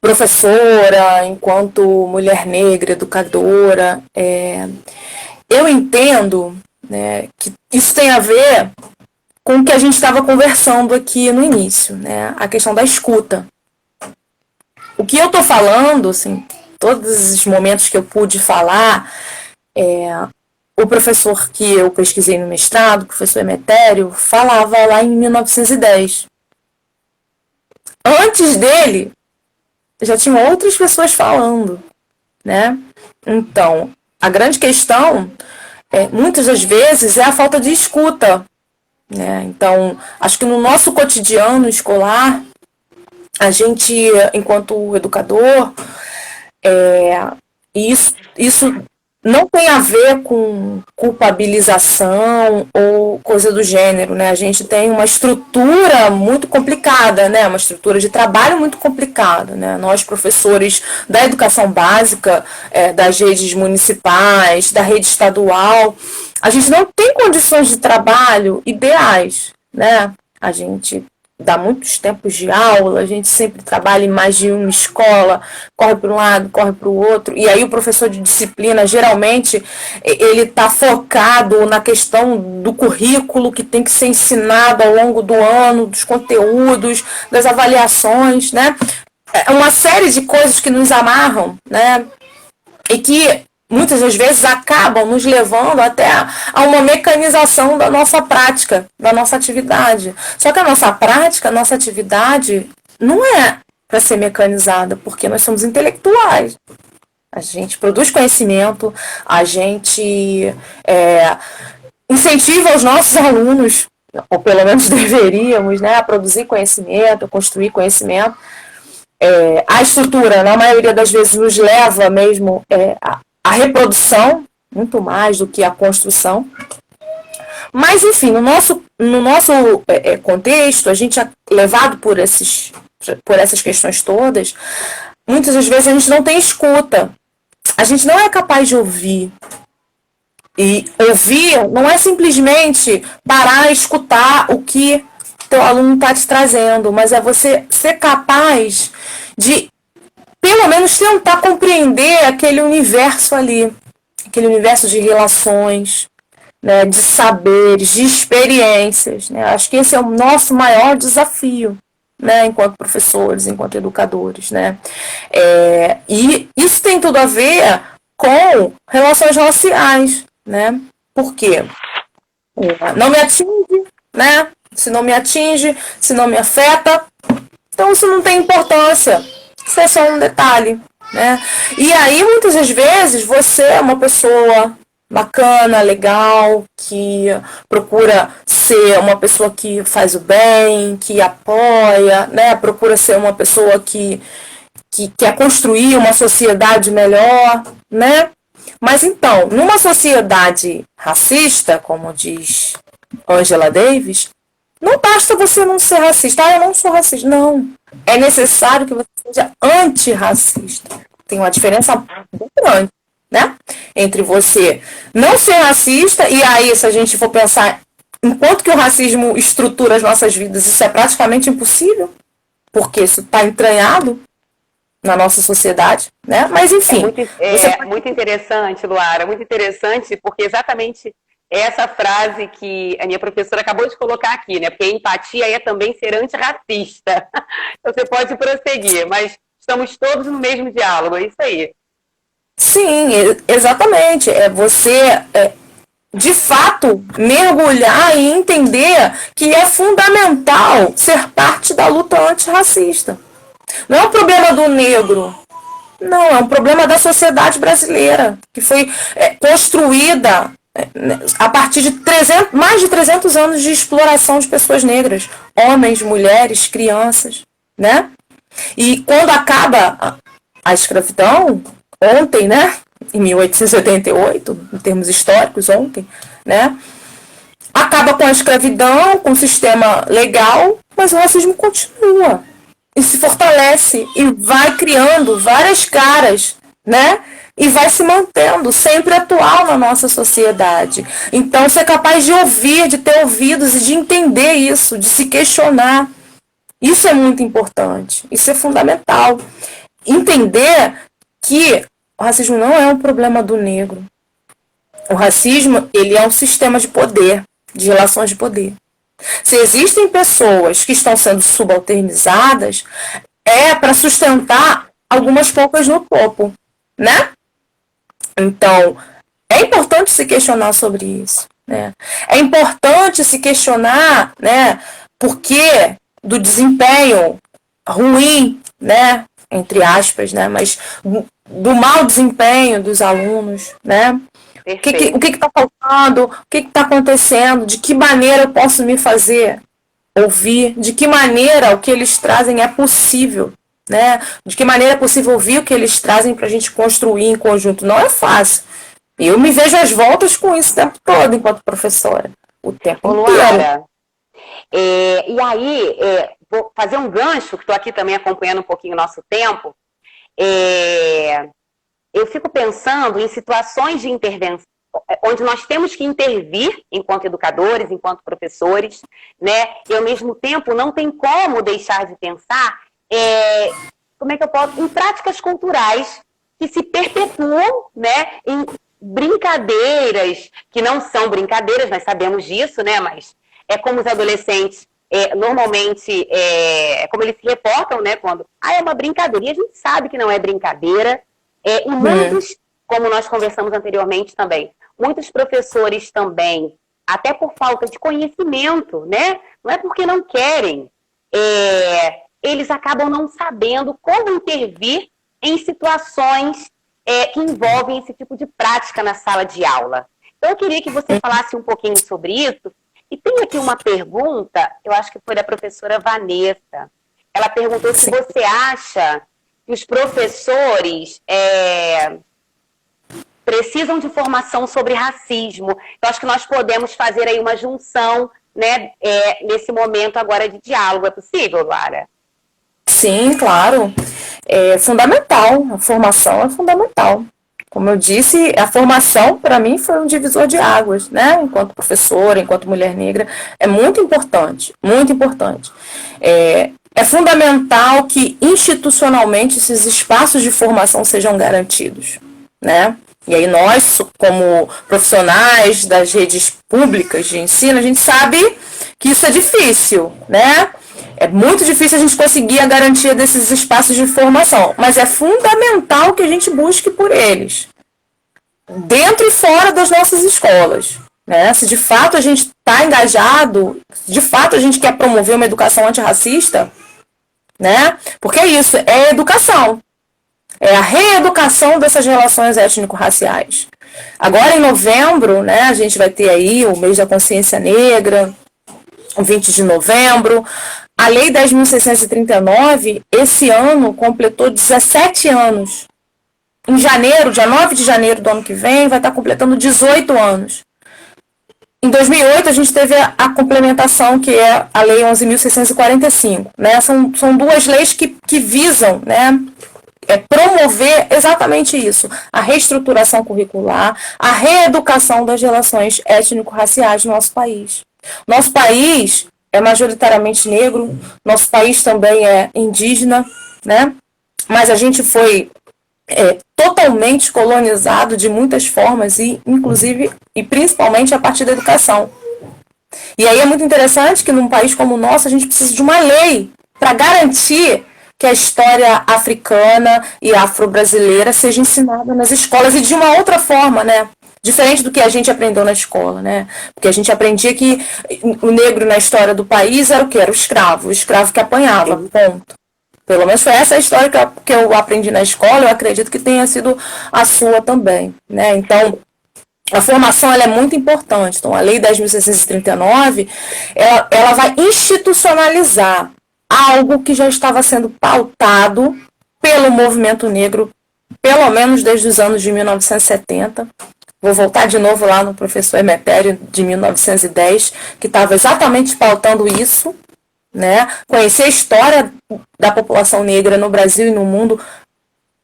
professora, enquanto mulher negra, educadora, eu entendo, né, que isso tem a ver com o que a gente estava conversando aqui no início, né? A questão da escuta. O que eu estou falando, assim, todos os momentos que eu pude falar, o professor que eu pesquisei no mestrado, o professor Emetério, falava lá em 1910. Antes dele, já tinham outras pessoas falando, né? Então, a grande questão, muitas das vezes, é a falta de escuta, né? Então, acho que no nosso cotidiano escolar, a gente, enquanto educador, isso não tem a ver com culpabilização ou coisa do gênero, né? A gente tem uma estrutura muito complicada, né? Uma estrutura de trabalho muito complicada, né? Nós, professores da educação básica, das redes municipais, da rede estadual, a gente não tem condições de trabalho ideais, né? A gente dá muitos tempos de aula, a gente sempre trabalha em mais de uma escola, corre para um lado, corre para o outro, e aí o professor de disciplina, geralmente, ele está focado na questão do currículo que tem que ser ensinado ao longo do ano, dos conteúdos, das avaliações, né? É uma série de coisas que nos amarram, né? E que muitas das vezes acabam nos levando até a uma mecanização da nossa prática, da nossa atividade. Só que a nossa prática, a nossa atividade, não é para ser mecanizada, porque nós somos intelectuais. A gente produz conhecimento, a gente incentiva os nossos alunos, ou pelo menos deveríamos, né, a produzir conhecimento, a construir conhecimento. A estrutura, na maioria das vezes, nos leva mesmo a reprodução, muito mais do que a construção. Mas, enfim, no nosso contexto, a gente é levado por essas questões todas, muitas das vezes a gente não tem escuta. A gente não é capaz de ouvir. E ouvir não é simplesmente parar e escutar o que teu aluno está te trazendo, mas é você ser capaz de pelo menos tentar compreender aquele universo ali, aquele universo de relações, né, de saberes, de experiências, né? Acho que esse é o nosso maior desafio, né, enquanto professores, enquanto educadores, né? E isso tem tudo a ver com relações raciais, né? Por quê? Não me atinge, né? Se não me atinge, se não me afeta, então isso não tem importância. Isso é só um detalhe, né? E aí, muitas das vezes, você é uma pessoa bacana, legal, que procura ser uma pessoa que faz o bem, que apoia, né? Procura ser uma pessoa que quer construir uma sociedade melhor, né? Mas então, numa sociedade racista, como diz Angela Davis, não basta você não ser racista. Eu não sou racista. Não. É necessário que você seja antirracista. Tem uma diferença muito grande, né? Entre você não ser racista, e aí, se a gente for pensar, enquanto que o racismo estrutura as nossas vidas, isso é praticamente impossível, porque isso está entranhado na nossa sociedade, né? Mas, enfim. Muito interessante, Luara, muito interessante, porque exatamente essa frase que a minha professora acabou de colocar aqui, né? Porque empatia é também ser antirracista. Você pode prosseguir, mas estamos todos no mesmo diálogo, é isso aí. Sim, exatamente. É você, de fato, mergulhar e entender que é fundamental ser parte da luta antirracista. Não é um problema do negro. Não, é um problema da sociedade brasileira, que foi construída a partir de mais de 300 anos de exploração de pessoas negras, homens, mulheres, crianças, né? E quando acaba a escravidão, ontem, né? Em 1888, em termos históricos, ontem, né? Acaba com a escravidão, com o sistema legal, mas o racismo continua e se fortalece e vai criando várias caras, né? E vai se mantendo sempre atual na nossa sociedade. Então, ser capaz de ouvir, de ter ouvidos e de entender isso, de se questionar. Isso é muito importante. Isso é fundamental. Entender que o racismo não é um problema do negro. O racismo, ele é um sistema de poder, de relações de poder. Se existem pessoas que estão sendo subalternizadas, é para sustentar algumas poucas no topo, né? Então, é importante se questionar sobre isso, né? É importante se questionar, né, por que do desempenho ruim, né, entre aspas, né, mas do mau desempenho dos alunos, né? O que está faltando? O que está acontecendo? De que maneira eu posso me fazer ouvir? De que maneira o que eles trazem é possível? Né? De que maneira é possível ouvir o que eles trazem para a gente construir em conjunto? Não é fácil. Eu me vejo às voltas com isso o tempo todo, enquanto professora. O tempo inteiro. E aí, vou fazer um gancho, que estou aqui também acompanhando um pouquinho o nosso tempo. Eu fico pensando em situações de intervenção, onde nós temos que intervir enquanto educadores, enquanto professores, né? E ao mesmo tempo não tem como deixar de pensar como é que eu posso, em práticas culturais que se perpetuam, né, em brincadeiras que não são brincadeiras, nós sabemos disso, né? Mas é como os adolescentes normalmente, como eles se reportam, né? Quando é uma brincadeira, e a gente sabe que não é brincadeira. E muitos, como nós conversamos anteriormente também, muitos professores também, até por falta de conhecimento, né? Não é porque não querem, eles acabam não sabendo como intervir em situações que envolvem esse tipo de prática na sala de aula. Então, eu queria que você falasse um pouquinho sobre isso. E tem aqui uma pergunta, eu acho que foi da professora Vanessa. Ela perguntou se você acha que os professores precisam de formação sobre racismo. Eu acho que nós podemos fazer aí uma junção, né, nesse momento agora de diálogo. É possível, Lara? Sim, claro. É fundamental. A formação é fundamental. Como eu disse, a formação, para mim, foi um divisor de águas, né? Enquanto professora, enquanto mulher negra, é muito importante, muito importante. É fundamental que institucionalmente esses espaços de formação sejam garantidos, né? E aí nós, como profissionais das redes públicas de ensino, a gente sabe que isso é difícil, né? É muito difícil a gente conseguir a garantia desses espaços de formação, mas é fundamental que a gente busque por eles, dentro e fora das nossas escolas, né? Se de fato a gente está engajado, se de fato a gente quer promover uma educação antirracista, né? Porque é isso, é educação. É a reeducação dessas relações étnico-raciais. Agora, em novembro, né, a gente vai ter aí o mês da consciência negra, o 20 de novembro. A Lei 10.639, esse ano, completou 17 anos. Em janeiro, dia 9 de janeiro do ano que vem, vai estar completando 18 anos. Em 2008, a gente teve a complementação, que é a Lei 11.645. Né? São duas leis que visam, né, promover exatamente isso, a reestruturação curricular, a reeducação das relações étnico-raciais no nosso país. Nosso país é majoritariamente negro, nosso país também é indígena, né? Mas a gente foi totalmente colonizado de muitas formas, e inclusive e principalmente a partir da educação. E aí é muito interessante que num país como o nosso a gente precisa de uma lei para garantir que a história africana e afro-brasileira seja ensinada nas escolas e de uma outra forma, né? Diferente do que a gente aprendeu na escola, né? Porque a gente aprendia que o negro na história do país era o quê? Era o escravo que apanhava, ponto. Pelo menos foi essa a história que eu aprendi na escola, eu acredito que tenha sido a sua também, né? Então, a formação ela é muito importante. Então, a Lei 10.639, ela vai institucionalizar algo que já estava sendo pautado pelo movimento negro, pelo menos desde os anos de 1970. Vou voltar de novo lá no professor Emetério, de 1910, que estava exatamente pautando isso, né? Conhecer a história da população negra no Brasil e no mundo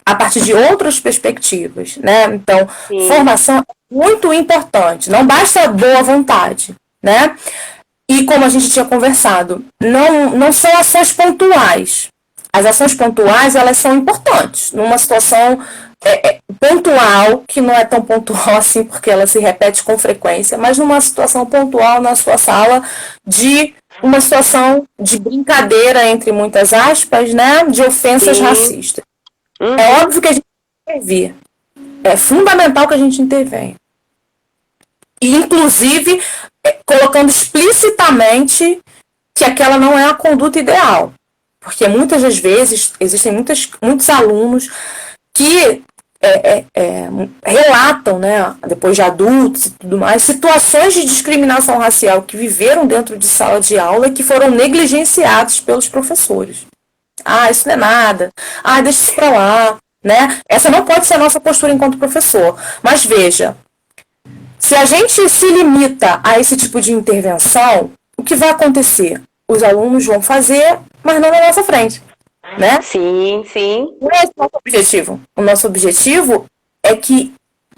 a partir de outras perspectivas, né? Então, sim, formação é muito importante, não basta boa vontade, né? E como a gente tinha conversado, não são ações pontuais. As ações pontuais, elas são importantes. Numa situação pontual, que não é tão pontual assim, porque ela se repete com frequência, mas numa situação pontual na sua sala, de uma situação de brincadeira, entre muitas aspas, né, de ofensas racistas. É óbvio que a gente tem que intervir. É fundamental que a gente intervenha. E, inclusive, colocando explicitamente que aquela não é a conduta ideal. Porque muitas das vezes existem muitos alunos que relatam, né, depois de adultos e tudo mais, situações de discriminação racial que viveram dentro de sala de aula e que foram negligenciados pelos professores. Ah, isso não é nada. Ah, deixa isso para lá. Né? Essa não pode ser a nossa postura enquanto professor. Mas veja, se a gente se limita a esse tipo de intervenção, o que vai acontecer? Os alunos vão fazer, mas não na nossa frente. Né? Sim, sim. Não é esse o nosso objetivo. O nosso objetivo é que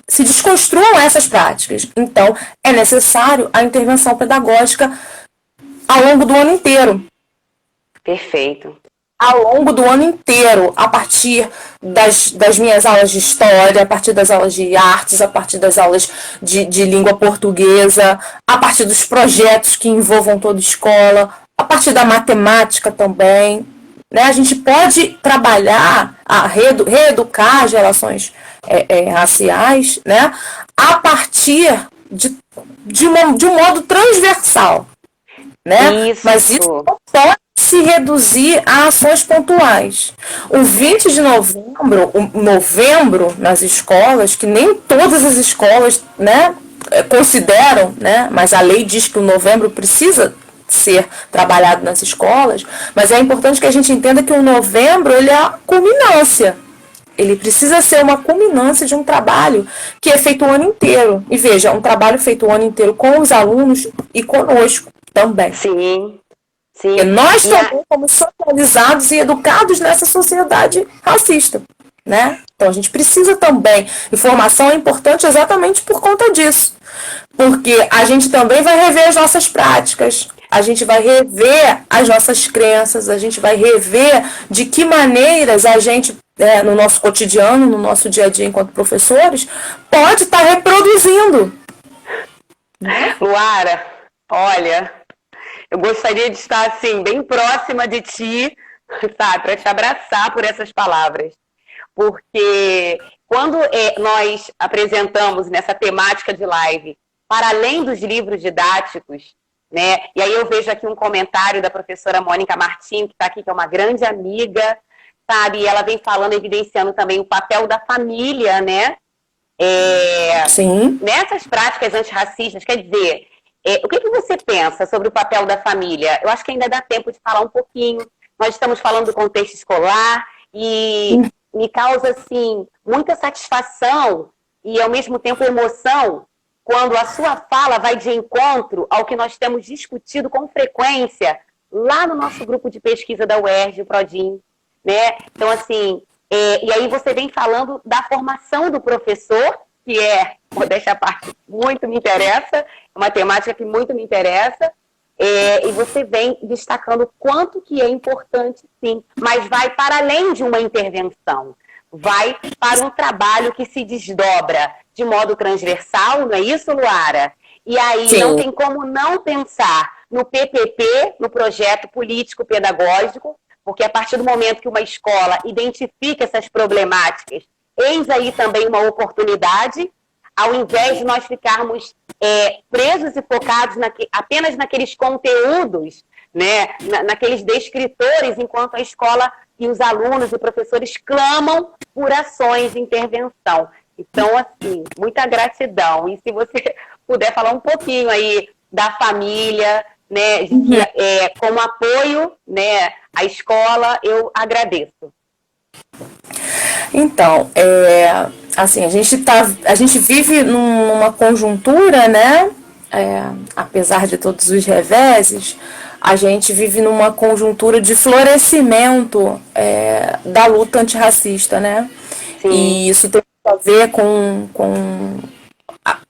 se desconstruam essas práticas. Então, é necessário a intervenção pedagógica ao longo do ano inteiro. Perfeito. Ao longo do ano inteiro, a partir das minhas aulas de história, a partir das aulas de artes, a partir das aulas de língua portuguesa, a partir dos projetos que envolvam toda a escola, a partir da matemática também. Né? A gente pode trabalhar, reeducar as relações raciais, né? A partir de um modo transversal. Né? Isso. Mas isso não pode se reduzir a ações pontuais. O 20 de novembro, novembro nas escolas, que nem todas as escolas, né, consideram, né, mas a lei diz que o novembro precisa ser trabalhado nas escolas, mas é importante que a gente entenda que o novembro ele é a culminância. Ele precisa ser uma culminância de um trabalho que é feito o ano inteiro. E veja, um trabalho feito o ano inteiro com os alunos e conosco também. Sim. Sim. Porque nós também somos socializados e educados nessa sociedade racista, né? Então a gente precisa também. Informação é importante exatamente por conta disso. Porque a gente também vai rever as nossas práticas, a gente vai rever as nossas crenças, a gente vai rever de que maneiras a gente né, no nosso cotidiano, no nosso dia a dia enquanto professores, pode estar reproduzindo. Luara, olha, eu gostaria de estar assim, bem próxima de ti, sabe, para te abraçar por essas palavras. Porque quando nós apresentamos nessa temática de live, para além dos livros didáticos, né? E aí eu vejo aqui um comentário da professora Mônica Martins, que está aqui, que é uma grande amiga, sabe? E ela vem falando, evidenciando também o papel da família, né? Sim. Nessas práticas antirracistas, quer dizer, o que você pensa sobre o papel da família? Eu acho que ainda dá tempo de falar um pouquinho. Nós estamos falando do contexto escolar e me causa, assim, muita satisfação e, ao mesmo tempo, emoção quando a sua fala vai de encontro ao que nós temos discutido com frequência lá no nosso grupo de pesquisa da UERJ, o Prodim, né? Então, assim, e aí você vem falando da formação do professor, que modéstia à parte, muito me interessa, é uma temática que muito me interessa, e você vem destacando o quanto que é importante, sim, mas vai para além de uma intervenção, vai para um trabalho que se desdobra de modo transversal, não é isso, Luara? E aí sim, não tem como não pensar no PPP, no projeto político-pedagógico, porque a partir do momento que uma escola identifica essas problemáticas, eis aí também uma oportunidade, ao invés de nós ficarmos presos e focados apenas naqueles conteúdos, né, naqueles descritores, enquanto a escola e os alunos e professores clamam por ações de intervenção. Então, assim, muita gratidão. E se você puder falar um pouquinho aí da família, né, como apoio, né, à escola, eu agradeço. Então, assim, a gente vive numa conjuntura, né, apesar de todos os reveses, a gente vive numa conjuntura de florescimento da luta antirracista, né? Sim. E isso tem a ver com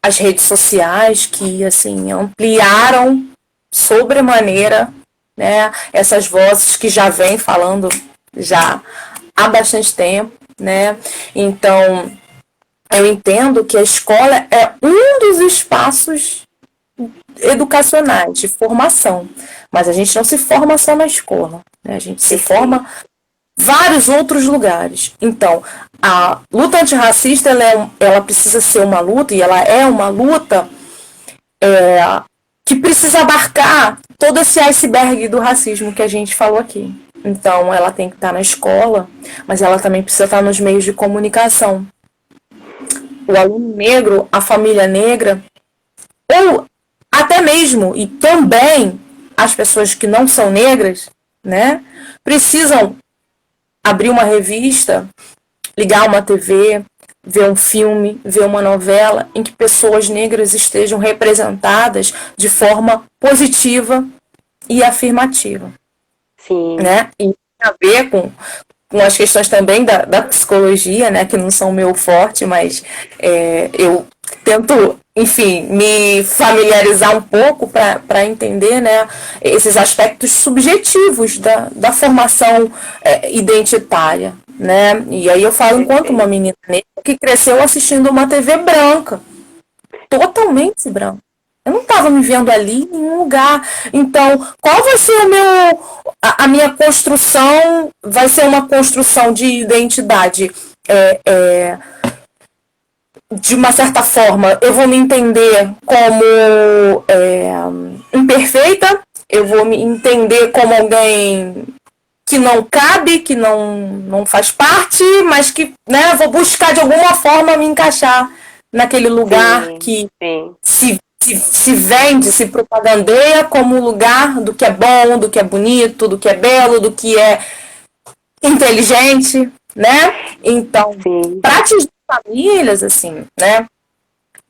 as redes sociais que, assim, ampliaram sobremaneira, né, essas vozes que já vêm falando já há bastante tempo, né? Então, eu entendo que a escola é um dos espaços educacionais de formação, mas a gente não se forma só na escola, né? A gente se forma em vários outros lugares. Então, a luta antirracista ela precisa ser uma luta, e ela é uma luta que precisa abarcar todo esse iceberg do racismo que a gente falou aqui. Então, ela tem que estar na escola, mas ela também precisa estar nos meios de comunicação. O aluno negro, a família negra, ou até mesmo, e também as pessoas que não são negras, né, precisam abrir uma revista, ligar uma TV, ver um filme, ver uma novela em que pessoas negras estejam representadas de forma positiva e afirmativa. Sim. Né? E tem a ver com as questões também da psicologia, né, que não são meu forte, mas eu tento, enfim, me familiarizar um pouco para entender, né, esses aspectos subjetivos da formação identitária, né? E aí eu falo enquanto uma menina negra que cresceu assistindo uma TV branca, totalmente branca. Eu não estava me vendo ali em nenhum lugar. Então, qual vai ser a minha construção? Vai ser uma construção de identidade de uma certa forma, eu vou me entender como imperfeita, eu vou me entender como alguém que não cabe, que não faz parte, mas que, né, vou buscar de alguma forma me encaixar naquele lugar que se vende, se propagandeia como lugar do que é bom, do que é bonito, do que é belo, do que é inteligente, né? Então, para atingir famílias, assim, né?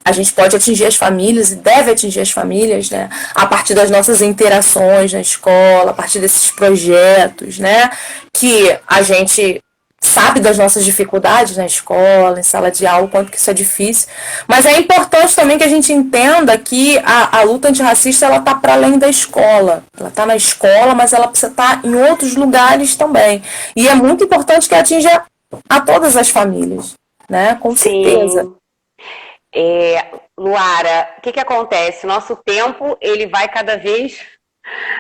A gente pode atingir as famílias e deve atingir as famílias, né? A partir das nossas interações na escola, a partir desses projetos, né? Que a gente sabe das nossas dificuldades na escola, em sala de aula, o quanto que isso é difícil. Mas é importante também que a gente entenda que a luta antirracista, ela está para além da escola. Ela está na escola, mas ela precisa estar em outros lugares também. E é muito importante que atinja a todas as famílias, né? Com certeza. Sim. Luara, o que acontece? Nosso tempo, ele vai cada vez...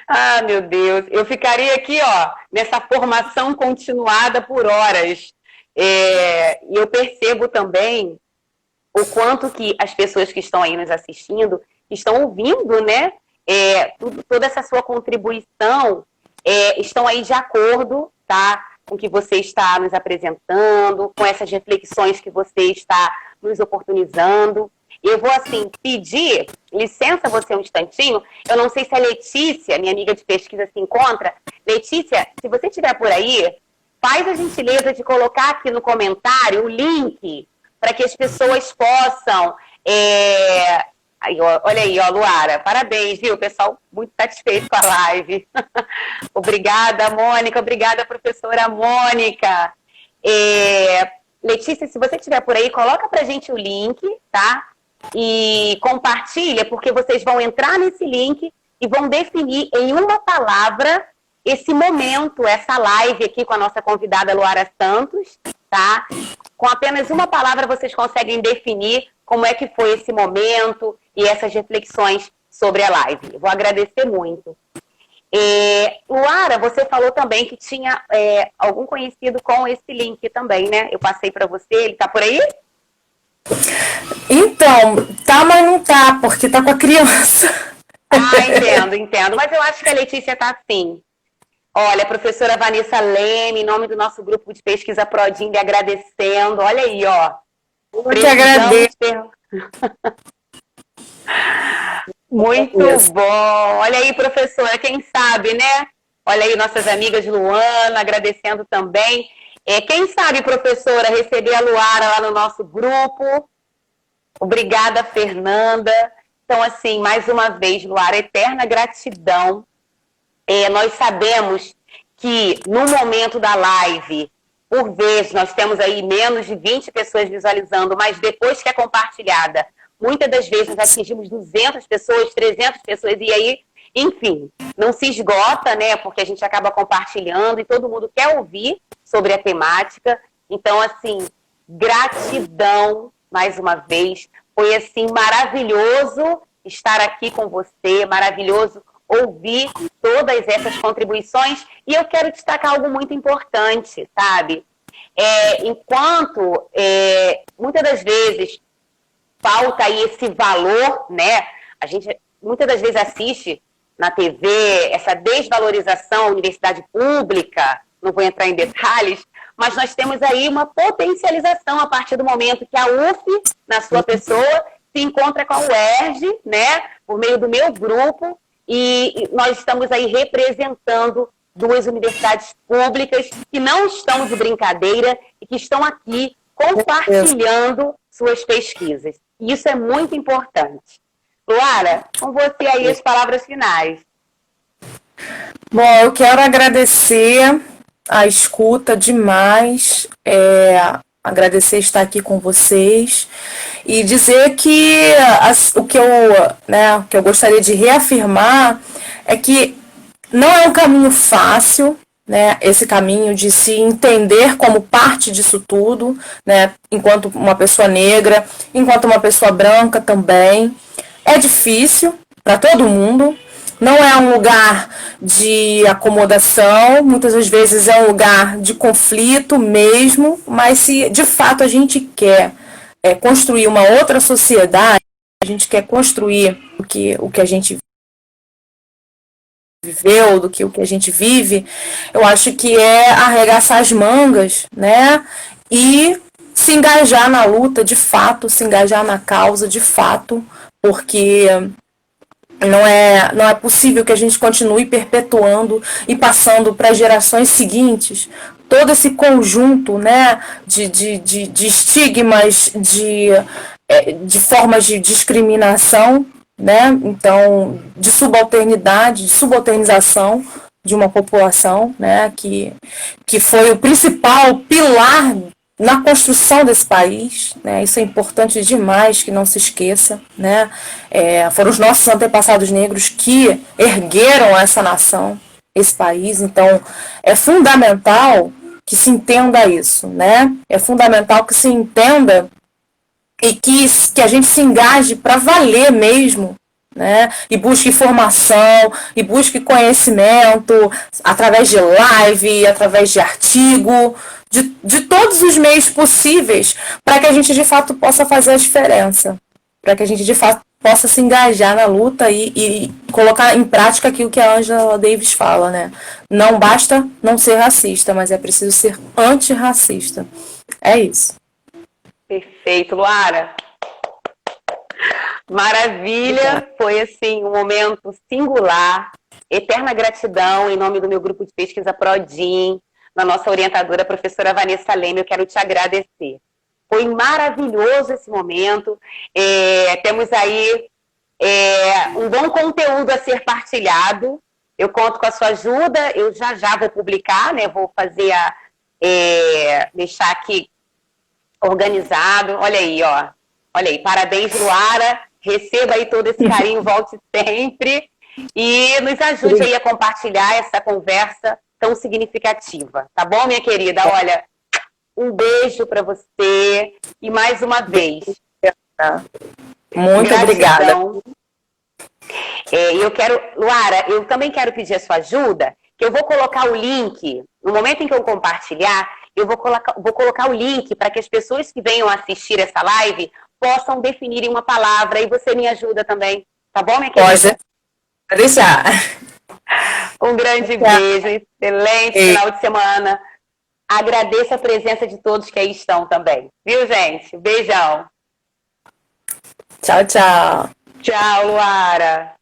Ah, meu Deus, eu ficaria aqui, ó, nessa formação continuada por horas. E eu percebo também o quanto que as pessoas que estão aí nos assistindo estão ouvindo, né? Toda essa sua contribuição, estão aí de acordo, tá? Com o que você está nos apresentando, com essas reflexões que você está nos oportunizando. Eu vou, assim, pedir licença você um instantinho. Eu não sei se a Letícia, minha amiga de pesquisa, se encontra. Letícia, se você estiver por aí, faz a gentileza de colocar aqui no comentário o link para que as pessoas possam... Aí, ó, olha aí, ó, Luara, parabéns, viu? O pessoal muito satisfeito com a live. Obrigada, Mônica. Obrigada, professora Mônica. Letícia, se você estiver por aí, coloca pra gente o link, tá? E compartilha, porque vocês vão entrar nesse link e vão definir em uma palavra esse momento, essa live aqui com a nossa convidada Luara Santos, tá? Com apenas uma palavra vocês conseguem definir como é que foi esse momento e essas reflexões sobre a live. Eu vou agradecer muito. Luara, você falou também que tinha algum conhecido com esse link também, né? Eu passei para você, ele tá por aí? Então, tá, mas não tá, porque tá com a criança. Entendo. Mas eu acho que a Letícia tá sim. Olha, a professora Vanessa Leme, em nome do nosso grupo de pesquisa Prodin, agradecendo. Olha aí, ó. Eu que agradeço. Muito bom. Olha aí, professora, quem sabe, né? Olha aí, nossas amigas Luana, agradecendo também. Quem sabe, professora, receber a Luara lá no nosso grupo. Obrigada, Fernanda. Então, assim, mais uma vez, Luara, eterna gratidão. Nós sabemos que no momento da live, por vezes, nós temos aí menos de 20 pessoas visualizando, mas depois que é compartilhada, muitas das vezes nós atingimos 200 pessoas, 300 pessoas, e aí, enfim, não se esgota, né? Porque a gente acaba compartilhando e todo mundo quer ouvir sobre a temática. Então, assim, gratidão mais uma vez. Foi, assim, maravilhoso estar aqui com você, maravilhoso ouvir todas essas contribuições. E eu quero destacar algo muito importante, sabe? Enquanto, muitas das vezes, falta aí esse valor, né? A gente muitas das vezes assiste na TV essa desvalorização à universidade pública, não vou entrar em detalhes, mas nós temos aí uma potencialização a partir do momento que a UF, na sua pessoa, se encontra com a UERJ, né? Por meio do meu grupo, e nós estamos aí representando duas universidades públicas que não estão de brincadeira e que estão aqui compartilhando suas pesquisas. E isso é muito importante. Luara, com você aí as palavras finais. Bom, eu quero agradecer a escuta demais, agradecer estar aqui com vocês e dizer que o que eu gostaria de reafirmar é que não é um caminho fácil, né, esse caminho de se entender como parte disso tudo, né, enquanto uma pessoa negra, enquanto uma pessoa branca também. É difícil para todo mundo, não é um lugar de acomodação, muitas das vezes é um lugar de conflito mesmo, mas se de fato a gente quer construir uma outra sociedade, a gente quer construir o que a gente viveu, do que o que a gente vive, eu acho que é arregaçar as mangas, né? E se engajar na luta de fato, se engajar na causa de fato, porque não é possível que a gente continue perpetuando e passando para as gerações seguintes todo esse conjunto, né, de estigmas, de formas de discriminação, né? Então, de subalternidade, de subalternização de uma população, né? Que foi o principal pilar na construção desse país, né? Isso é importante demais que não se esqueça, né? Foram os nossos antepassados negros que ergueram essa nação, esse país. Então, é fundamental que se entenda isso, né? É fundamental que se entenda e que a gente se engaje para valer mesmo, né? E busque informação, e busque conhecimento através de live, através de artigo, de todos os meios possíveis, para que a gente de fato possa fazer a diferença, para que a gente de fato possa se engajar na luta e colocar em prática aquilo que a Angela Davis fala, né? Não basta não ser racista, mas é preciso ser antirracista. É isso. Perfeito, Luara. Maravilha, foi assim um momento singular, eterna gratidão em nome do meu grupo de pesquisa Prodim, na nossa orientadora, a professora Vanessa Leme, eu quero te agradecer. Foi maravilhoso esse momento, temos aí um bom conteúdo a ser partilhado, eu conto com a sua ajuda, eu já vou publicar, né? Vou fazer deixar aqui organizado, olha aí, ó. Olha aí, parabéns, Luara. Receba aí todo esse carinho, volte sempre. E nos ajude aí a compartilhar essa conversa tão significativa. Tá bom, minha querida? Olha, um beijo para você. E mais uma vez. Muito gratidão. Obrigada. Luara, eu também quero pedir a sua ajuda, que eu vou colocar o link, no momento em que eu compartilhar, eu vou colocar o link para que as pessoas que venham assistir essa live possam definir uma palavra, e você me ajuda também, tá bom, minha querida? Pode deixar. Um grande beijo, excelente final de semana. Agradeço a presença de todos que aí estão também. Viu, gente? Beijão. Tchau, tchau. Tchau, Luara.